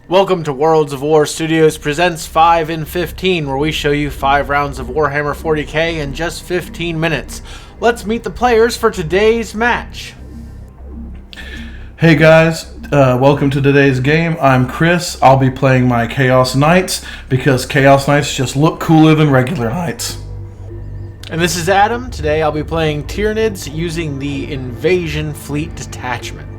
Welcome to Worlds of War Studios presents 5 in 15, where we show you 5 rounds of Warhammer 40k in just 15 minutes. Let's meet the players for today's match. Hey guys, welcome to today's game. I'm Chris. I'll be playing my Chaos Knights because Chaos Knights just look cooler than regular Knights. And this is Adam. Today I'll be playing Tyranids using the Invasion Fleet Detachment.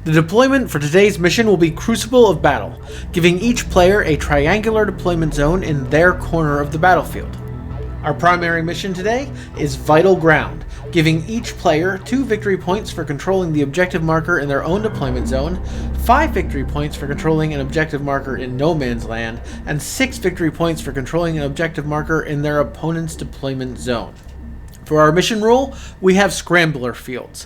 The deployment for today's mission will be Crucible of Battle, giving each player a triangular deployment zone in their corner of the battlefield. Our primary mission today is Vital Ground, giving each player 2 victory points for controlling the objective marker in their own deployment zone, 5 victory points for controlling an objective marker in no man's land, and 6 victory points for controlling an objective marker in their opponent's deployment zone. For our mission rule, we have Scrambler Fields.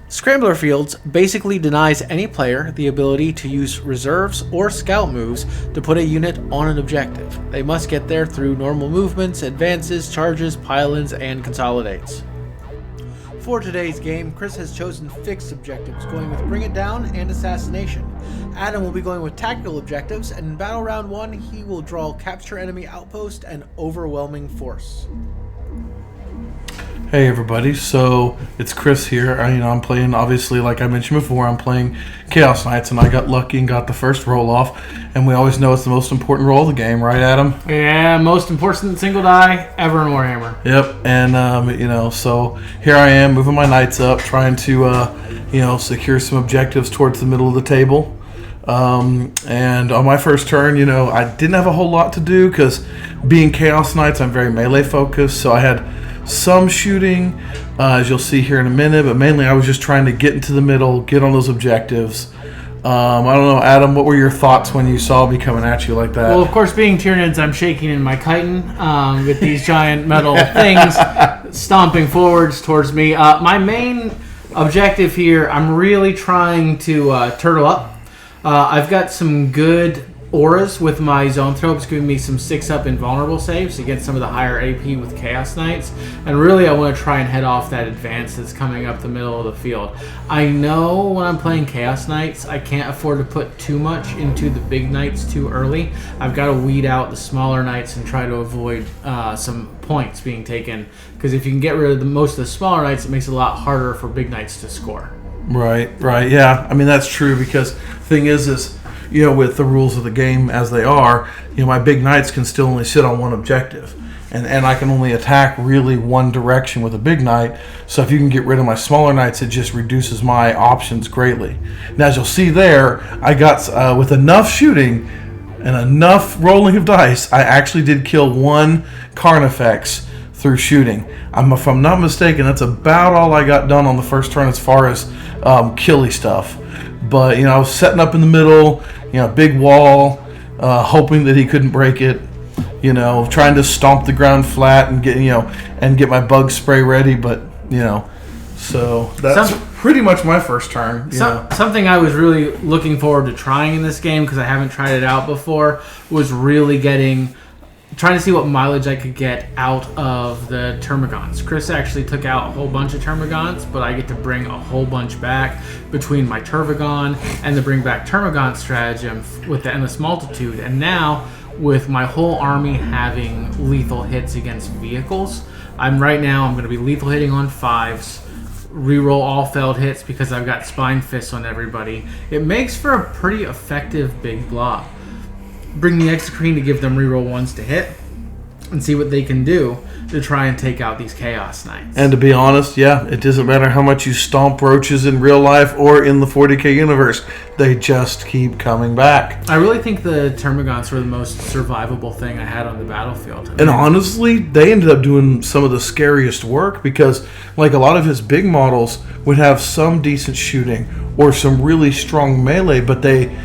Scrambler Fields basically denies any player the ability to use reserves or scout moves to put a unit on an objective. They must get there through normal movements, advances, charges, pile-ins, and consolidates. For today's game, Chris has chosen fixed objectives, going with Bring It Down and Assassination. Adam will be going with tactical objectives, and in Battle Round 1, he will draw Capture Enemy Outpost and Overwhelming Force. Hey everybody, so it's Chris here. I'm playing, obviously, like I mentioned before, I'm playing Chaos Knights, and I got lucky and got the first roll off. And we always know it's the most important roll of the game, right, Adam? Yeah, most important single die ever in Warhammer. Yep, and so here I am moving my knights up, trying to secure some objectives towards the middle of the table. And on my first turn, I didn't have a whole lot to do because being Chaos Knights, I'm very melee focused, so I had some shooting, as you'll see here in a minute, but mainly I was just trying to get into the middle, get on those objectives. I don't know, Adam, what were your thoughts when you saw me coming at you like that? Well, of course, being Tyranids, I'm shaking in my chitin with these giant metal things stomping forwards towards me. My main objective here, I'm really trying to turtle up. I've got some good auras with my zone tropes, giving me some 6-up invulnerable saves to get some of the higher AP with Chaos Knights. And really, I want to try and head off that advance that's coming up the middle of the field. I know when I'm playing Chaos Knights, I can't afford to put too much into the big knights too early. I've got to weed out the smaller knights and try to avoid some points being taken. Because if you can get rid of most of the smaller knights, it makes it a lot harder for big knights to score. Right, yeah. I mean, that's true because the thing is with the rules of the game as they are, my big knights can still only sit on one objective. And I can only attack really one direction with a big knight. So if you can get rid of my smaller knights, it just reduces my options greatly. Now, as you'll see there, I got, with enough shooting and enough rolling of dice, I actually did kill 1 Carnifex through shooting. If I'm not mistaken, that's about all I got done on the first turn as far as killy stuff. But, I was setting up in the middle, big wall, hoping that he couldn't break it, trying to stomp the ground flat and get my bug spray ready. But, so that's pretty much my first turn. Something I was really looking forward to trying in this game, because I haven't tried it out before, was really trying to see what mileage I could get out of the Termagants. Chris actually took out a whole bunch of Termagants, but I get to bring a whole bunch back between my Tervagon and the bring back Termagant stratagem with the Endless Multitude. And now, with my whole army having lethal hits against vehicles, I'm going to be lethal hitting on 5s, reroll all failed hits because I've got Spine Fists on everybody. It makes for a pretty effective big block. Bring the Exocrine to give them reroll 1s to hit and see what they can do to try and take out these Chaos Knights. And to be honest, it doesn't matter how much you stomp roaches in real life or in the 40k universe. They just keep coming back. I really think the Termagants were the most survivable thing I had on the battlefield. And honestly, they ended up doing some of the scariest work because, like, a lot of his big models would have some decent shooting or some really strong melee, but they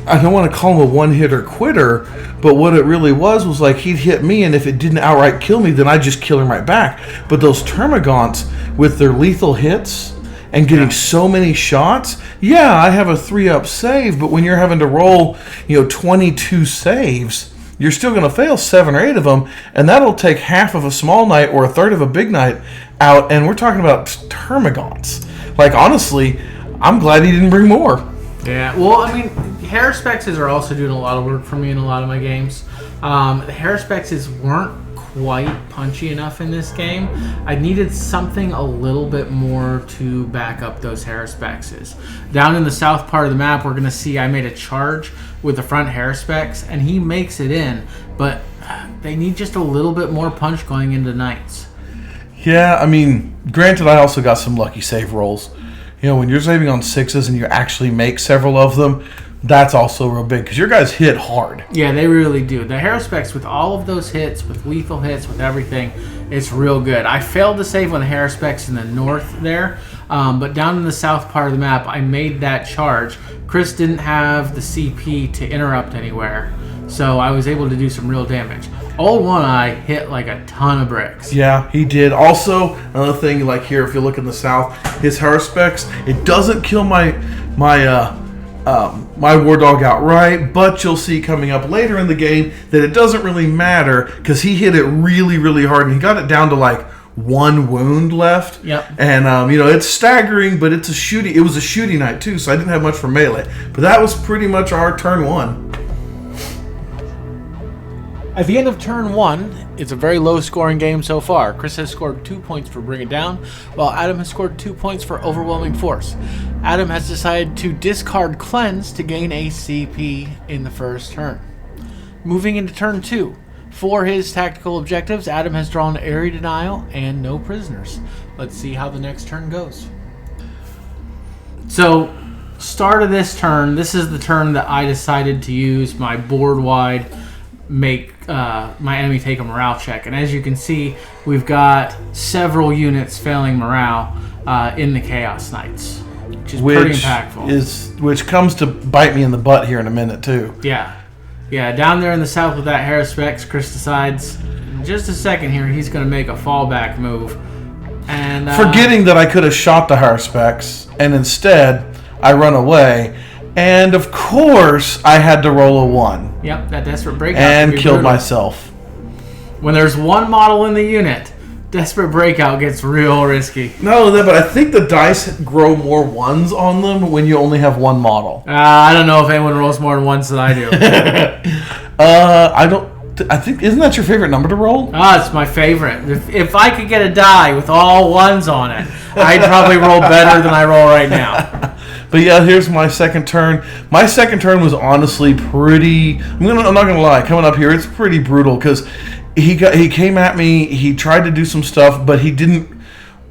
I don't want to call him a one-hitter quitter, but what it really was like he'd hit me, and if it didn't outright kill me, then I'd just kill him right back. But those Termagants, with their lethal hits and getting so many shots, I have a 3-up save, but when you're having to roll 22 saves, you're still going to fail 7 or 8 of them, and that'll take half of a small knight or a third of a big knight out, and we're talking about Termagants. Like, honestly, I'm glad he didn't bring more. Yeah, well, I mean, Harrispexes are also doing a lot of work for me in a lot of my games. The Harrispexes weren't quite punchy enough in this game. I needed something a little bit more to back up those Harrispexes. Down in the south part of the map, we're going to see I made a charge with the front Harrispex, and he makes it in, but they need just a little bit more punch going into Knights. Yeah, I mean, granted, I also got some lucky save rolls. You know, when you're saving on 6s and you actually make several of them, that's also real big because your guys hit hard. Yeah, they really do. The Harrispex, with all of those hits, with lethal hits, with everything, it's real good. I failed to save on the Harrispex in the north there, but down in the south part of the map, I made that charge. Chris didn't have the CP to interrupt anywhere, so I was able to do some real damage. Old One Eye hit like a ton of bricks. Yeah, he did. Also, another thing, like here, if you look in the south, his Harrispex, it doesn't kill my War Dog outright, but you'll see coming up later in the game that it doesn't really matter because he hit it really, really hard, and he got it down to like 1 wound left. Yep. And you know, it's staggering, but it's a shooting. It was a shooting night too, so I didn't have much for melee. But that was pretty much our turn 1. At the end of turn 1, it's a very low-scoring game so far. Chris has scored 2 points for Bring It Down, while Adam has scored 2 points for Overwhelming Force. Adam has decided to discard Cleanse to gain a CP in the first turn. Moving into turn 2, for his tactical objectives, Adam has drawn Area Denial and no prisoners. Let's see how the next turn goes. So, start of this turn, this is the turn that I decided to use my board-wide make my enemy take a morale check, and as you can see, we've got several units failing morale in the Chaos Knights, which is pretty impactful. Which comes to bite me in the butt here in a minute too. Yeah, down there in the south with that Harrispex, Chris decides in just a second here he's going to make a fallback move, and forgetting that I could have shot the Harrispex, and instead I run away. And of course, I had to roll a 1. Yep, that Desperate Breakout. And killed myself. When there's one model in the unit, Desperate Breakout gets real risky. No, but I think the dice grow more 1s on them when you only have 1 model. I don't know if anyone rolls more than 1s than I do. I think, isn't that your favorite number to roll? It's my favorite. If I could get a die with all 1s on it, I'd probably roll better than I roll right now. But yeah, here's my second turn. My second turn was honestly pretty. I'm not gonna lie. Coming up here, it's pretty brutal because he came at me. He tried to do some stuff, but he didn't.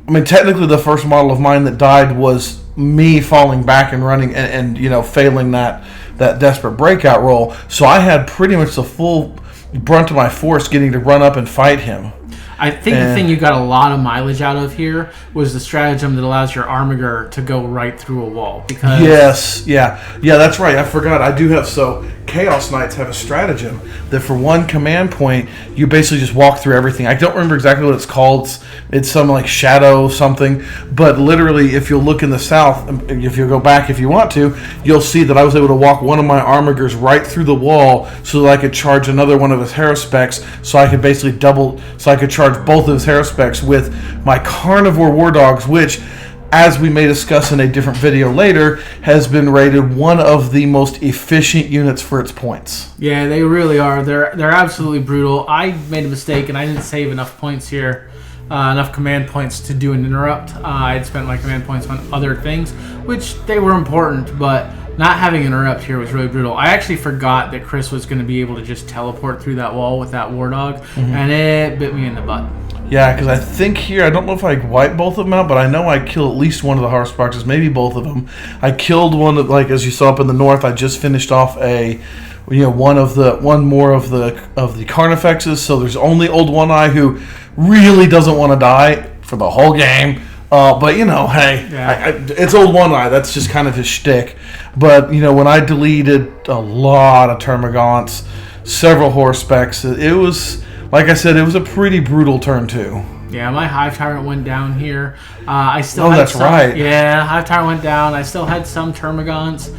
I mean, technically, the first model of mine that died was me falling back and running and you know, failing that Desperate Breakout roll. So I had pretty much the full brunt of my force getting to run up and fight him. I think the thing you got a lot of mileage out of here was the stratagem that allows your Armoured to go right through a wall. Because yes, yeah, that's right. I forgot. I do have Chaos Knights have a stratagem that for 1 command point you basically just walk through everything. I don't remember exactly what it's called. It's some like shadow something. But literally, if you'll look in the south, if you go back if you want to, you'll see that I was able to walk one of my Armigers right through the wall so that I could charge another one of his Harrispex. So I could basically so I could charge both of his Harrispex with my Karnivore War Dogs, which, as we may discuss in a different video later, has been rated one of the most efficient units for its points. Yeah, they really are. They're absolutely brutal. I made a mistake and I didn't save enough points here, enough command points to do an interrupt. I had spent my command points on other things, which they were important, but not having an interrupt here was really brutal. I actually forgot that Chris was going to be able to just teleport through that wall with that War Dog, and it bit me in the butt. Yeah, because I think here, I don't know if I wiped both of them out, but I know I killed at least one of the Harrispex, maybe both of them. I killed one that, like as you saw up in the north, I just finished off one more of the Carnifexes. So there's only Old One Eye who really doesn't want to die for the whole game. But you know, hey, it's Old One Eye. That's just kind of his shtick. But you know, when I deleted a lot of Termagants, several Horsespecs, it was, like I said, it was a pretty brutal turn too. Yeah, my Hive Tyrant went down here. I still had some, right. Yeah, Hive Tyrant went down. I still had some Termagants.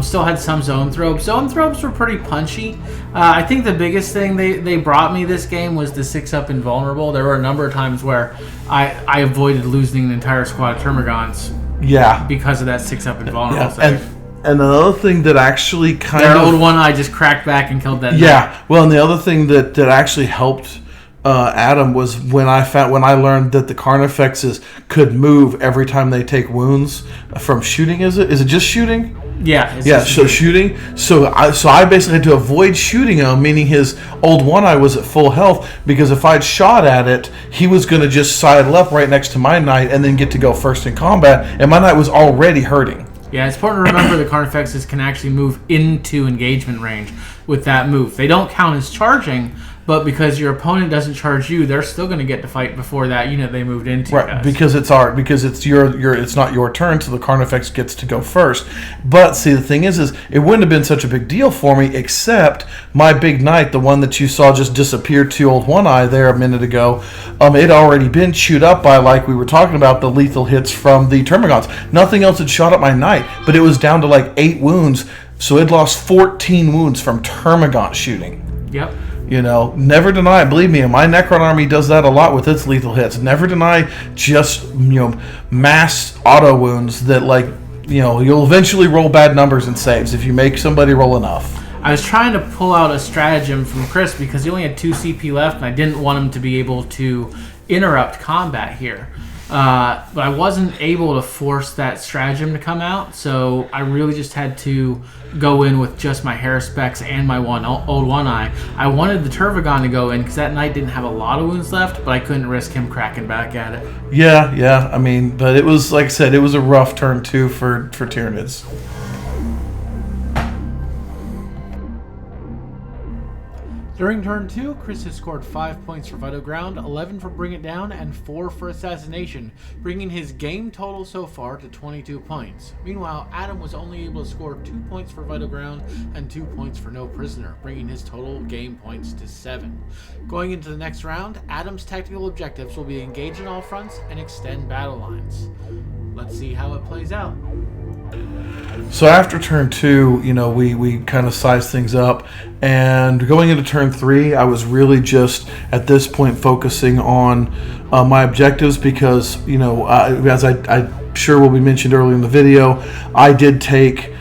Still had some Zoanthropes. Zoanthropes were pretty punchy. I think the biggest thing they brought me this game was the 6-up Invulnerable. There were a number of times where I avoided losing an entire squad of Termagants. Yeah. Because of that 6-up Invulnerable. Yeah. And another thing that actually Their old one eye just cracked back and killed that. Yeah. Well, and the other thing that actually helped Adam was when I learned that the Carnifexes could move every time they take wounds from shooting. Is it just shooting? Yeah. So shooting. So I basically had to avoid shooting him, meaning his old one eye was at full health, because if I'd shot at it, he was going to just sidle up right next to my knight and then get to go first in combat, and my knight was already hurting. Yeah, it's important to remember the Carnifexes can actually move into engagement range with that move. They don't count as charging, but because your opponent doesn't charge you, they're still going to get to fight before that unit they moved into. Right, because it's not your turn, so the Carnifex gets to go first. But see, the thing is it wouldn't have been such a big deal for me, except my big knight, the one that you saw just disappear to old one eye there a minute ago, it had already been chewed up by, like we were talking about, the lethal hits from the Termagants. Nothing else had shot at my knight, but it was down to like 8 wounds, so it lost 14 wounds from Termagant shooting. Yep. Never deny, believe me, my Necron army does that a lot with its lethal hits. Never deny just, mass auto wounds that, you'll eventually roll bad numbers and saves if you make somebody roll enough. I was trying to pull out a stratagem from Chris because he only had 2 CP left, and I didn't want him to be able to interrupt combat here. But I wasn't able to force that stratagem to come out, so I really just had to go in with just my Haruspex and my old one eye. I wanted the Tervagon to go in because that knight didn't have a lot of wounds left, but I couldn't risk him cracking back at it. Yeah. I mean, but it was, like I said, it was a rough turn too for Tyranids. During turn 2, Chris has scored 5 points for Vital Ground, 11 for Bring It Down, and 4 for Assassination, bringing his game total so far to 22 points. Meanwhile, Adam was only able to score 2 points for Vital Ground and 2 points for No Prisoner, bringing his total game points to 7. Going into the next round, Adam's tactical objectives will be engage on all fronts and extend battle lines. Let's see how it plays out. So after turn 2, we kind of sized things up, and going into turn 3, I was really just at this point focusing on my objectives because, as I sure will be mentioned earlier in the video, I did take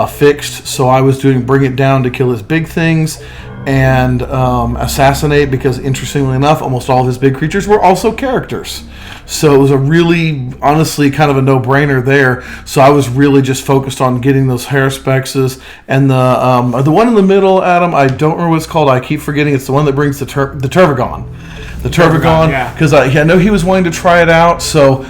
fixed, so I was doing Bring It Down to kill his big things, and Assassinate because, interestingly enough, almost all of his big creatures were also characters. So it was a really, honestly, kind of a no-brainer there. So I was really just focused on getting those Haraspexes. And the one in the middle, Adam, I don't remember what it's called. I keep forgetting. It's the one that brings the Tervagon. The Tervagon, because I know he was wanting to try it out. So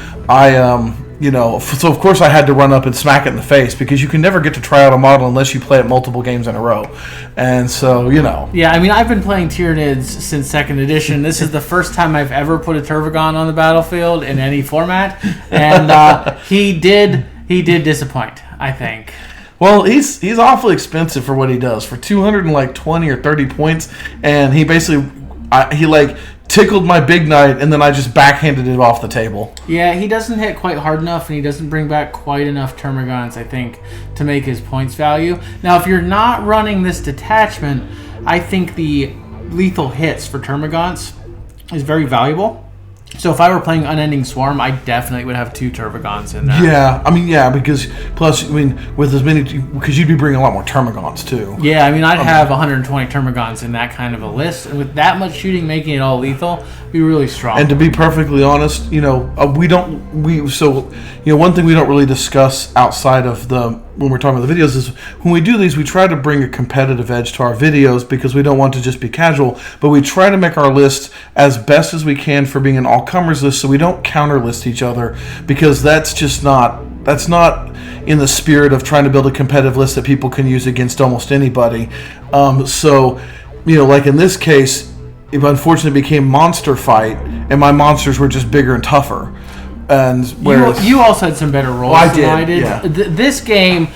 so of course I had to run up and smack it in the face because you can never get to try out a model unless you play it multiple games in a row. And so, Yeah, I mean, I've been playing Tyranids since 2nd edition. This is the first time I've ever put a Tervagon on the battlefield in any format. And he did disappoint, I think. Well, he's awfully expensive for what he does. For 220 or 30 points, and he basically tickled my big knight, and then I just backhanded it off the table. Yeah, he doesn't hit quite hard enough, and he doesn't bring back quite enough Termagants, I think, to make his points value. Now, if you're not running this detachment, I think the lethal hits for Termagants is very valuable. So if I were playing Unending Swarm, I definitely would have 2 Tervagants in there. Yeah, because with as many, because you'd be bringing a lot more Termagants too. Yeah, I'd have 120 Termagants in that kind of a list, and with that much shooting making it all lethal, be really strong. And to be perfectly honest, one thing we don't really discuss outside of when we're talking about the videos is when we do these, we try to bring a competitive edge to our videos because we don't want to just be casual, but we try to make our lists as best as we can for being an all-comers list so we don't counter-list each other because that's not in the spirit of trying to build a competitive list that people can use against almost anybody. Like in this case, it unfortunately became monster fight, and my monsters were just bigger and tougher. And whereas you also had some better rolls than I did. Yeah. This game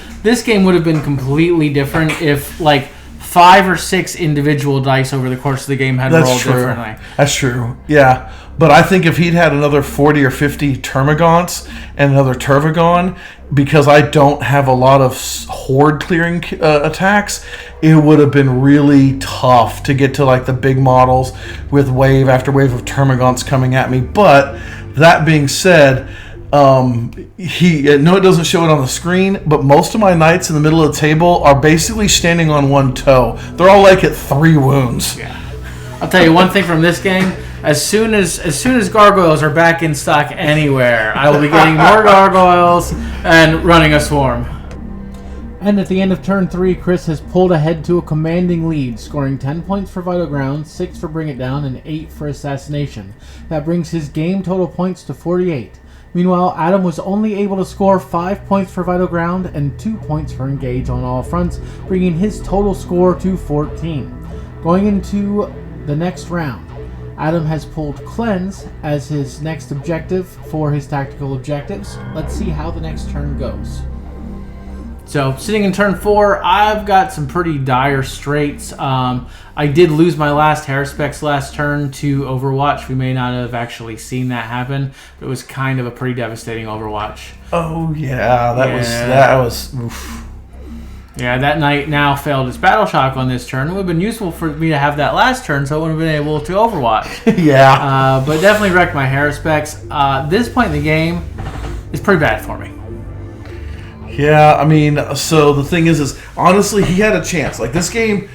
would have been completely different if 5 or 6 individual dice over the course of the game had rolled differently. That's true. Yeah. But I think if he'd had another 40 or 50 Termagants and another Tervagon, because I don't have a lot of horde clearing attacks, it would have been really tough to get to the big models with wave after wave of Termagants coming at me. But that being said, No, it doesn't show it on the screen, but most of my knights in the middle of the table are basically standing on one toe. They're all like at 3 wounds. Yeah. I'll tell you one thing from this game. As soon as gargoyles are back in stock anywhere, I will be getting more gargoyles and running a swarm. And at the end of turn 3, Chris has pulled ahead to a commanding lead, scoring 10 points for Vital Ground, 6 for Bring It Down, and 8 for Assassination. That brings his game total points to 48. Meanwhile, Adam was only able to score 5 points for Vital Ground and 2 points for Engage on all fronts, bringing his total score to 14. Going into the next round, Adam has pulled Cleanse as his next objective for his tactical objectives. Let's see how the next turn goes. So, sitting in turn 4, I've got some pretty dire straits. I did lose my last Haruspex last turn to Overwatch. We may not have actually seen that happen, but it was kind of a pretty devastating Overwatch. Oh, yeah. That was oof. Yeah, that knight now failed his Battle Shock on this turn. It would have been useful for me to have that last turn, so I would have been able to Overwatch. Yeah. But definitely wrecked my Haruspex. This point in the game is pretty bad for me. Yeah, I mean, so the thing is honestly, he had a chance. Like, this game,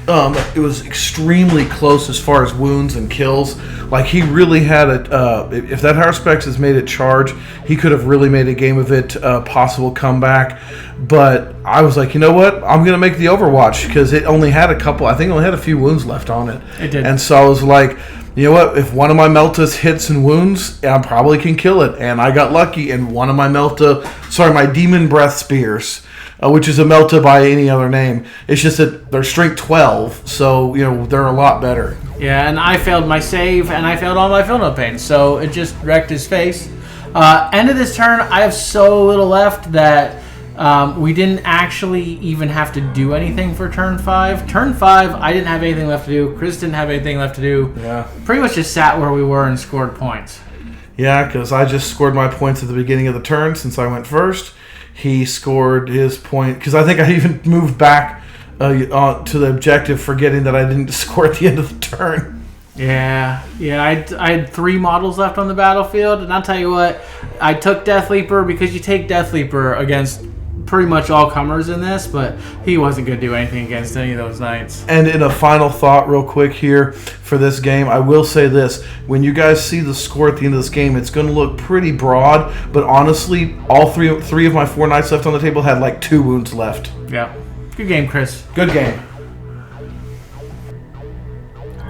it was extremely close as far as wounds and kills. Like, he really had if that Haruspex has made it charge, he could have really made a game of it, possible comeback. But I was like, you know what? I'm going to make the Overwatch, because it only had a few wounds left on it. It did. And so I was like, you know what? If one of my Meltas hits and wounds, I probably can kill it. And I got lucky, and one of my my Daemonbreath spears, which is a Melta by any other name. It's just that they're strength 12, so they're a lot better. Yeah, and I failed my save, and I failed all my fill note pain, so it just wrecked his face. End of this turn, I have so little left that we didn't actually even have to do anything for turn 5. Turn 5, I didn't have anything left to do. Chris didn't have anything left to do. Yeah. Pretty much just sat where we were and scored points. Yeah, because I just scored my points at the beginning of the turn since I went first. He scored his point, because I think I even moved back to the objective, forgetting that I didn't score at the end of the turn. Yeah, I had 3 models left on the battlefield, and I'll tell you what, I took Death Leaper because you take Death Leaper against pretty much all comers in this, but he wasn't going to do anything against any of those knights. And in a final thought real quick here for this game, I will say this. When you guys see the score at the end of this game, it's going to look pretty broad, but honestly, all three of my 4 knights left on the table had like 2 wounds left. Yeah. Good game, Chris. Good game.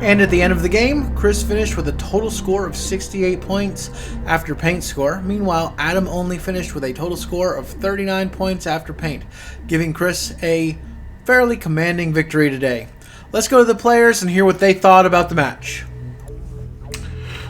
And at the end of the game, Chris finished with a total score of 68 points after paint score. Meanwhile, Adam only finished with a total score of 39 points after paint, giving Chris a fairly commanding victory today. Let's go to the players and hear what they thought about the match.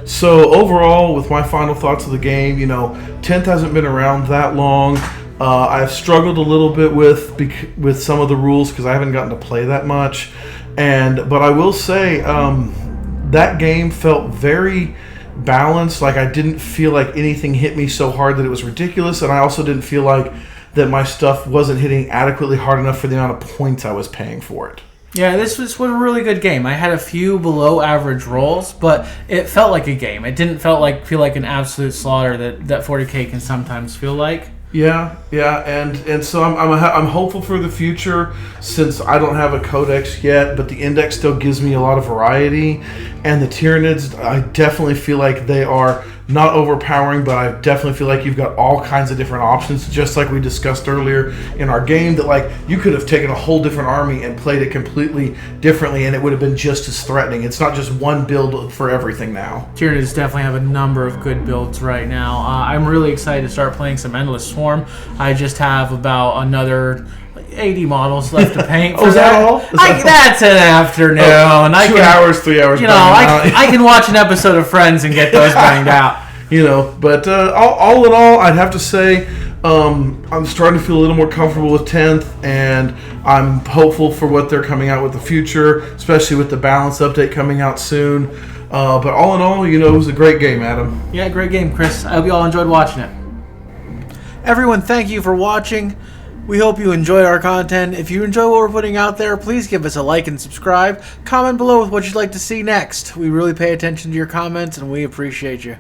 So overall, with my final thoughts of the game, 10th hasn't been around that long. I've struggled a little bit with some of the rules because I haven't gotten to play that much. But I will say that game felt very balanced. Like, I didn't feel like anything hit me so hard that it was ridiculous, and I also didn't feel like that my stuff wasn't hitting adequately hard enough for the amount of points I was paying for it. Yeah, this was a really good game. I had a few below average rolls, but it felt like a game. It didn't feel like an absolute slaughter that 40K can sometimes feel like. Yeah, and so I'm hopeful for the future, since I don't have a codex yet, but the index still gives me a lot of variety, and the Tyranids, I definitely feel like they are not overpowering, but I definitely feel like you've got all kinds of different options, just like we discussed earlier in our game, that like you could have taken a whole different army and played it completely differently, and it would have been just as threatening. It's not just one build for everything now. Tyranids definitely have a number of good builds right now. I'm really excited to start playing some Endless Swarm. I just have about another 80 models left to paint. Is that all? That's an afternoon. 2 hours, 3 hours. I can watch an episode of Friends and get those banged out. But all in all, I'd have to say I'm starting to feel a little more comfortable with 10th, and I'm hopeful for what they're coming out with the future, especially with the balance update coming out soon. But all in all, it was a great game, Adam. Yeah, great game, Chris. I hope you all enjoyed watching it. Everyone, thank you for watching. We hope you enjoyed our content. If you enjoy what we're putting out there, please give us a like and subscribe. Comment below with what you'd like to see next. We really pay attention to your comments, and we appreciate you.